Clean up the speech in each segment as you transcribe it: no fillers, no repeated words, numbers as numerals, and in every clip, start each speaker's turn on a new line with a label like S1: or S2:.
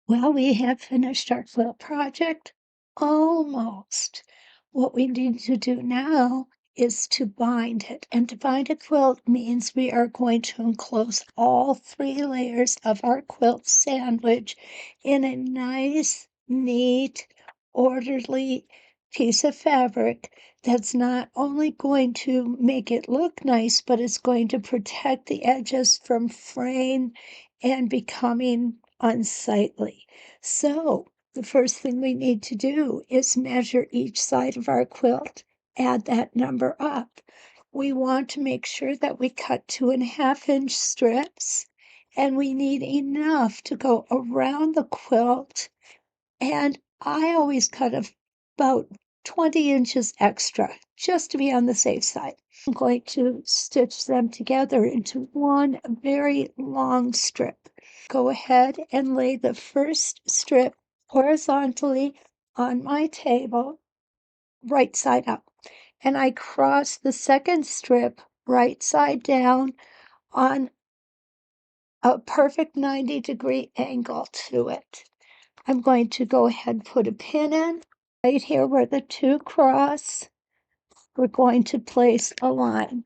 S1: Well, we have finished our quilt project. Almost. What we need to do now is to bind it. And to bind a quilt means we are going to enclose all 3 layers of our quilt sandwich in a nice, neat, orderly piece of fabric that's not only going to make it look nice, but it's going to protect the edges from fraying and becoming unsightly. So the first thing we need to do is measure each side of our quilt, add that number up. We want to make sure that we cut 2.5-inch strips, and we need enough to go around the quilt. And I always cut about 20 inches extra, just to be on the safe side. I'm going to stitch them together into one very long strip. Go ahead and lay the first strip horizontally on my table, right side up. And I cross the second strip right side down on a perfect 90-degree angle to it. I'm going to go ahead and put a pin in right here where the two cross. We're going to place a line.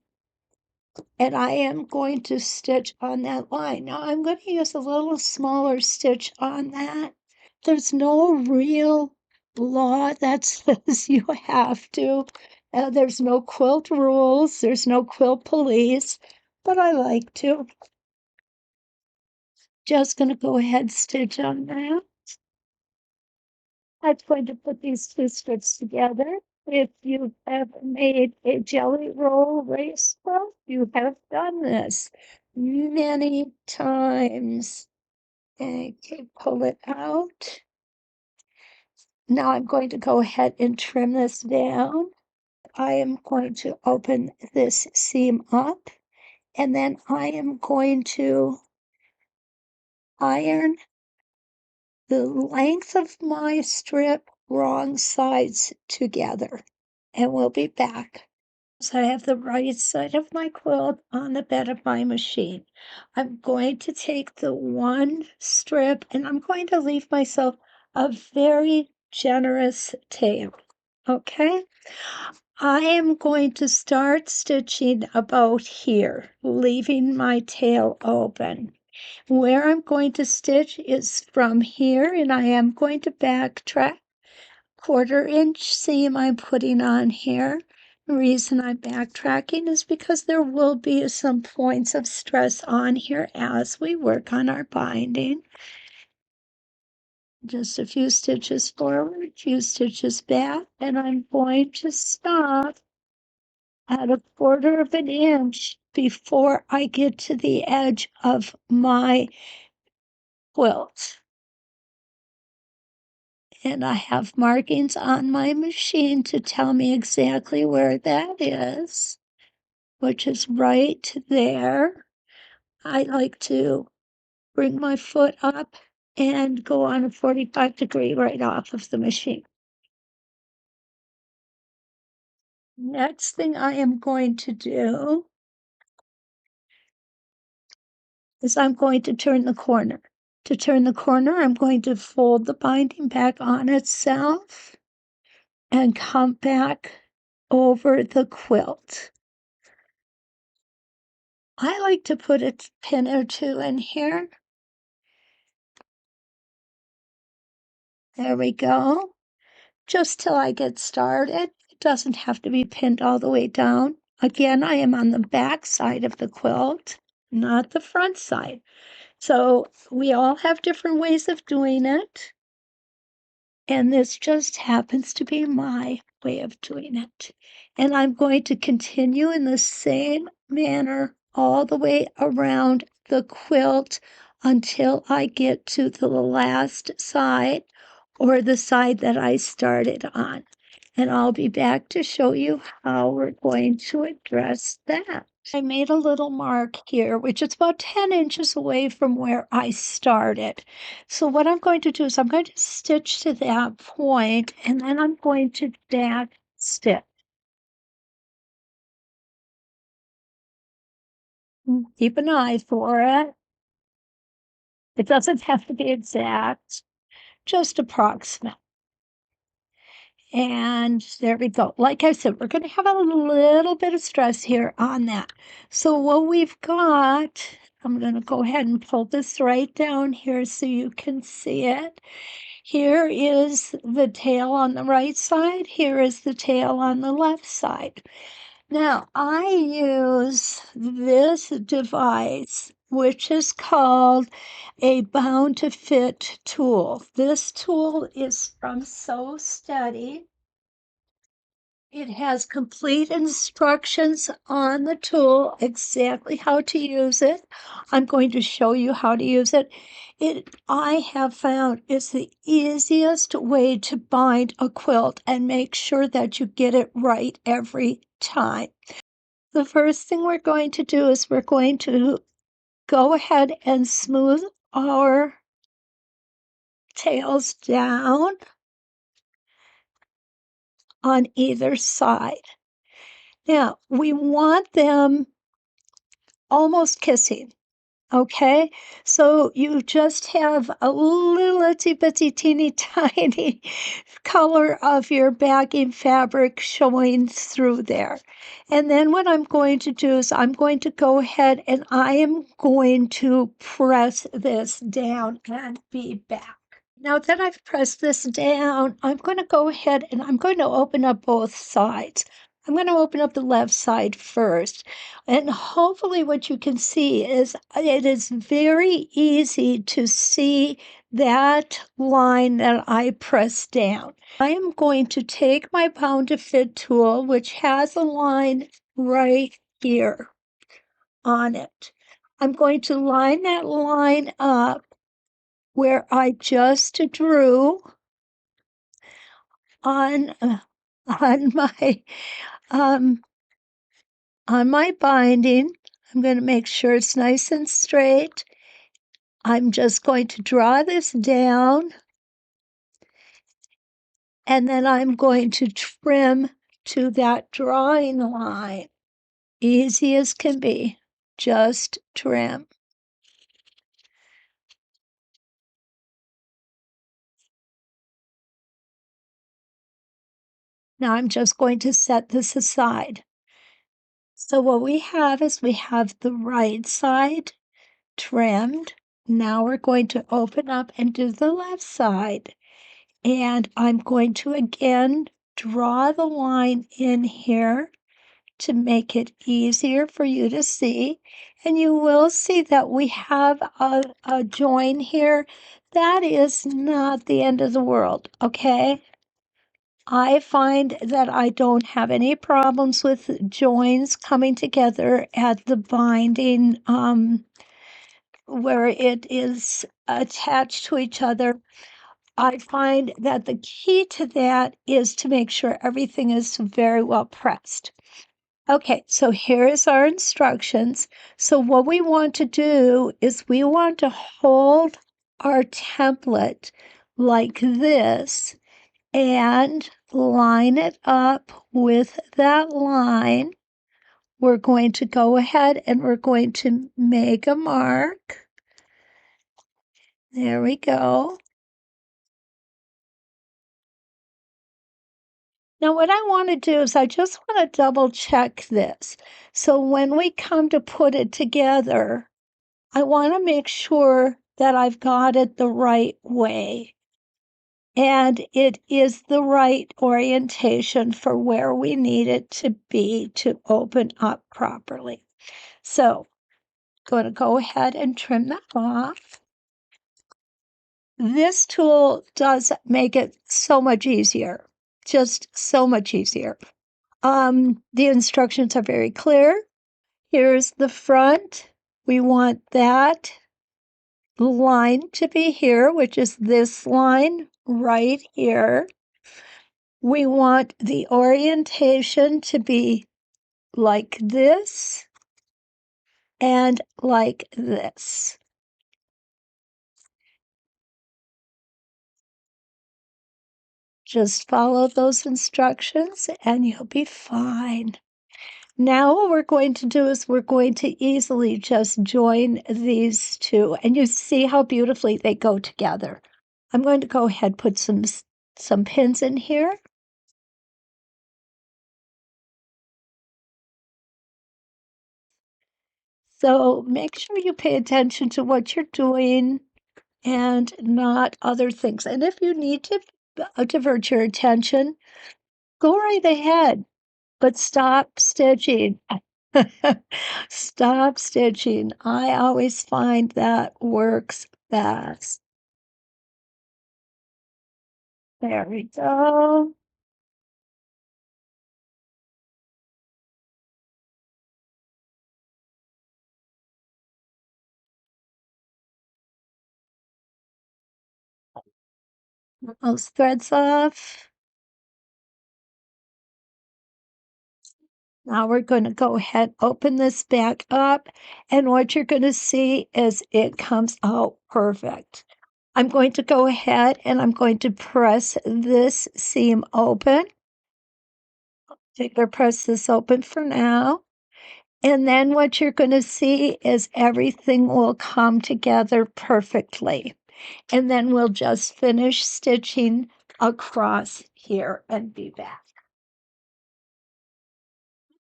S1: And I am going to stitch on that line. Now I'm going to use a little smaller stitch on that. There's no real law that says you have to. There's no quilt rules. There's no quilt police, but I like to. Just going to go ahead and stitch on that. I'm going to put these 2 strips together. If you've ever made a jelly roll lace quilt, you have done this many times. Okay, pull it out. Now I'm going to go ahead and trim this down. I am going to open this seam up, and then I am going to iron the length of my strip wrong sides together, and we'll be back. So I have the right side of my quilt on the bed of my machine. I'm going to take the one strip and I'm going to leave myself a very generous tail. Okay? I am going to start stitching about here, leaving my tail open. Where I'm going to stitch is from here, and I am going to backtrack. 1/4-inch seam I'm putting on here. The reason I'm backtracking is because there will be some points of stress on here as we work on our binding. Just a few stitches forward, a few stitches back, and I'm going to stop at 1/4 inch before I get to the edge of my quilt. And I have markings on my machine to tell me exactly where that is, which is right there. I like to bring my foot up and go on a 45-degree right off of the machine. Next thing I am going to do is I'm going to turn the corner. To turn the corner, I'm going to fold the binding back on itself and come back over the quilt. I like to put a pin or 2 in here. There we go. Just till I get started. It doesn't have to be pinned all the way down. Again, I am on the back side of the quilt, not the front side. So we all have different ways of doing it. And this just happens to be my way of doing it. And I'm going to continue in the same manner all the way around the quilt until I get to the last side or the side that I started on. And I'll be back to show you how we're going to address that. I made a little mark here, which is about 10 inches away from where I started. So what I'm going to do is I'm going to stitch to that point, and then I'm going to back stitch. Keep an eye for it. It doesn't have to be exact. just approximate. And there we go. Like I said, we're going to have a little bit of stress here on that. So what we've got, I'm going to go ahead and pull this right down here so you can see it. Here is the tail on the right side. Here is the tail on the left side. Now, I use this device, which is called a bound to fit tool. This tool is from So Steady. It has complete instructions on the tool, exactly how to use it. I'm going to show you how to use it. I have found is the easiest way to bind a quilt and make sure that you get it right every time. The first thing we're going to do is we're going to go ahead and smooth our tails down on either side. Now, we want them almost kissing, okay? So you just have a little itsy bitsy teeny tiny color of your bagging fabric showing through there. And then what I'm going to do is I'm going to go ahead and I am going to press this down and be back. Now that I've pressed this down, I'm going to go ahead and I'm going to open up both sides. I'm going to open up the left side first. And hopefully what you can see is it is very easy to see that line that I pressed down. I am going to take my bound to fit tool, which has a line right here on it. I'm going to line that line up where I just drew on my um, on my binding. I'm going to make sure it's nice and straight. I'm just going to draw this down, and then I'm going to trim to that drawing line. Easy as can be, just trim. Now I'm just going to set this aside. So what we have is we have the right side trimmed. Now we're going to open up and do the left side. And I'm going to again draw the line in here to make it easier for you to see. And you will see that we have a join here. That is not the end of the world, okay? I find that I don't have any problems with joins coming together at the binding where it is attached to each other. I find that the key to that is to make sure everything is very well pressed. Okay, so here is our instructions. So what we want to do is we want to hold our template like this and line it up with that line. We're going to go ahead and we're going to make a mark. There we go. Now what I want to do is I just want to double check this. So when we come to put it together, I want to make sure that I've got it the right way. And it is the right orientation for where we need it to be to open up properly. So, going to go ahead and trim that off. This tool does make it so much easier, just so much easier. The instructions are very clear. Here's the front. We want that line to be here, which is this line right here. We want the orientation to be like this and like this. Just follow those instructions and you'll be fine. Now what we're going to do is we're going to easily just join these two, and you see how beautifully they go together. I'm going to go ahead put some pins in here. So make sure you pay attention to what you're doing and not other things. And if you need to divert your attention, go right ahead, but stop stitching. Stop stitching. I always find that works best. There we go. Those threads off. Now we're going to go ahead, open this back up, and what you're going to see is it comes out perfect. I'm going to go ahead and I'm going to press this seam open. Press this open for now. And then what you're going to see is everything will come together perfectly. And then we'll just finish stitching across here and be back.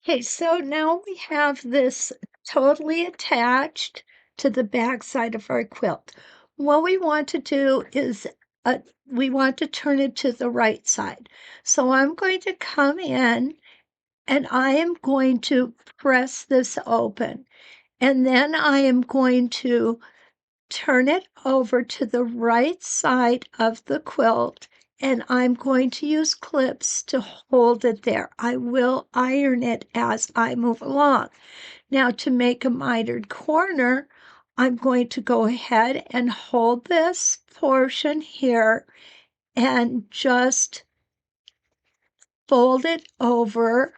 S1: Okay, so now we have this totally attached to the back side of our quilt. What we want to do is we want to turn it to the right side. So I'm going to come in and I am going to press this open. And then I am going to turn it over to the right side of the quilt, and I'm going to use clips to hold it there. I will iron it as I move along. Now, to make a mitered corner, I'm going to go ahead and hold this portion here and just fold it over,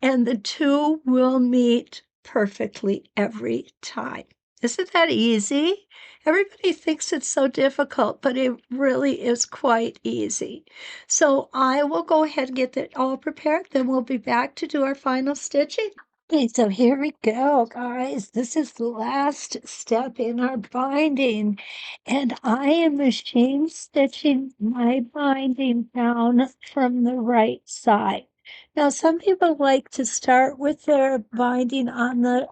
S1: and the two will meet perfectly every time. Isn't that easy? Everybody thinks it's so difficult, but it really is quite easy. So I will go ahead and get it all prepared, then we'll be back to do our final stitching. Okay, so here we go, guys. This is the last step in our binding, and I am machine stitching my binding down from the right side. Now, some people like to start with their binding on the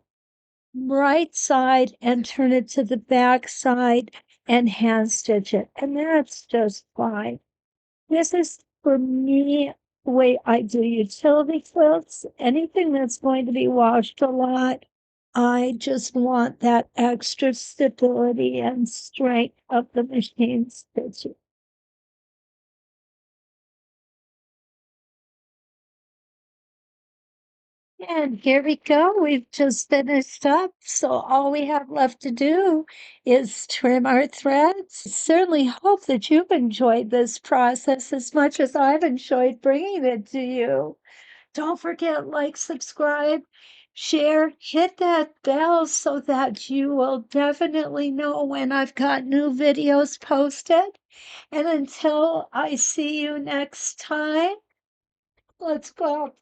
S1: right side and turn it to the back side and hand stitch it, and that's just fine. This is, for me, the way I do utility quilts. Anything that's going to be washed a lot, I just want that extra stability and strength of the machine stitching. And here we go. We've just finished up. So all we have left to do is trim our threads. Certainly hope that you've enjoyed this process as much as I've enjoyed bringing it to you. Don't forget, like, subscribe, share, hit that bell so that you will definitely know when I've got new videos posted. And until I see you next time, let's go.